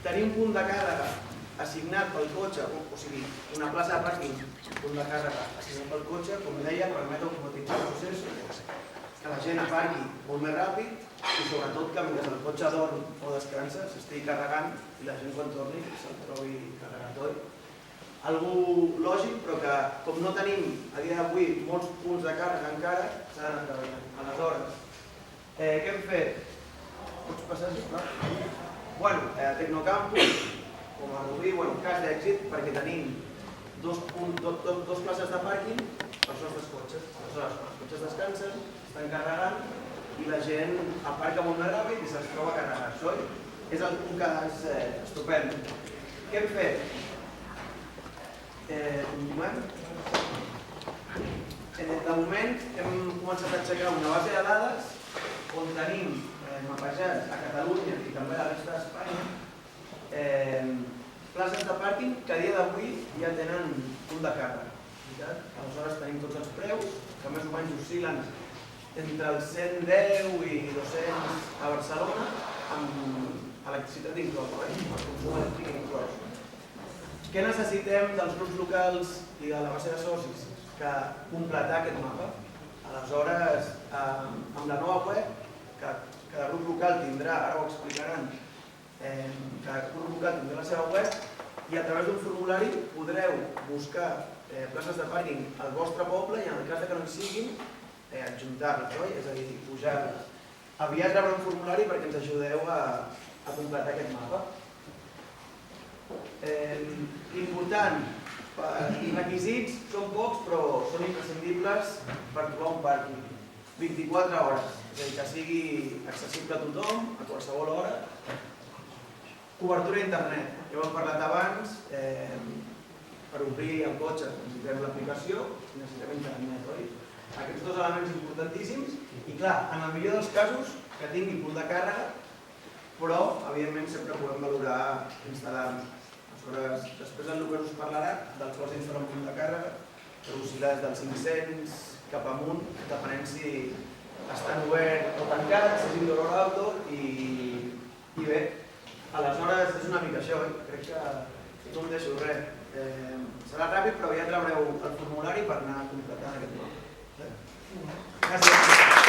tenir un punt de càrrega assignat pel cotxe, o sigui, una plaça de pàrquing, punt de càrrega assignat pel cotxe, com deia, permet automatitzar el procés, que la gent aparqui molt més ràpid i sobretot que mentre el cotxe dorm o descansa s'estigui carregant i la gent quan torni se'l trobi carregat, oi? Algo lògic, però que com no tenim a dia d'avui molts punts de càrrega encara, s'ha d'anar treballant. Aleshores, què hem fet? Pots passar, sisplau? Bueno, Tecnocampus, com a Rubí, cas d'èxit perquè tenim dos places de pàrquing per als nostres cotxes. Aleshores, els cotxes descansen, estan carregant i la gent aparca molt més ràpid i se'ls troba carregats, oi? És un cas estupend. Què hem fet? Continuem. De moment hem començat a aixecar una base de dades on tenim mapejats a Catalunya i també a la resta d'Espanya places de pàrquing que a dia d'avui ja tenen punt de càrrega. Aleshores tenim tots els preus, que més o menys oscil·len entre els 110 i 200 a Barcelona, amb electricitat inclosa, el consum elèctric inclòs. Què necessitem dels grups locals i de la base de socis? Que completar aquest mapa. Aleshores, amb la nova web, que cada grup local tindrà, ara ho explicaran, cada grup local tindrà la seva web i a través d'un formulari podreu buscar places de pàrquing al vostre poble i en el cas que no hi siguin, adjuntar-les, és a dir, pujar-les. Aviat rebrà un formulari perquè ens ajudeu a completar aquest mapa. Important, els requisits són pocs però són imprescindibles per trobar un pàrquing. 24 hores, és a dir, que sigui accessible a tothom, a qualsevol hora. Cobertura d'internet, ja ho hem parlat abans, per obrir el cotxe necessitem l'aplicació i necessitem internet, oi? Aquests dos elements importantíssims i clar, en el millor dels casos que tingui punt de càrrega, però evidentment sempre podem valorar instal·lar-nos. Aleshores, després el Lucas us parlarà del cost d'instal·lar un punt de càrrega, que oscil·la des dels 500 cap amunt, depenent si estan obert o tancat, si és indoor o outdoor i bé, aleshores és una mica això, crec que no em deixo res. Serà ràpid però ja rebreu el formulari per anar completant aquest mapa. Gràcies.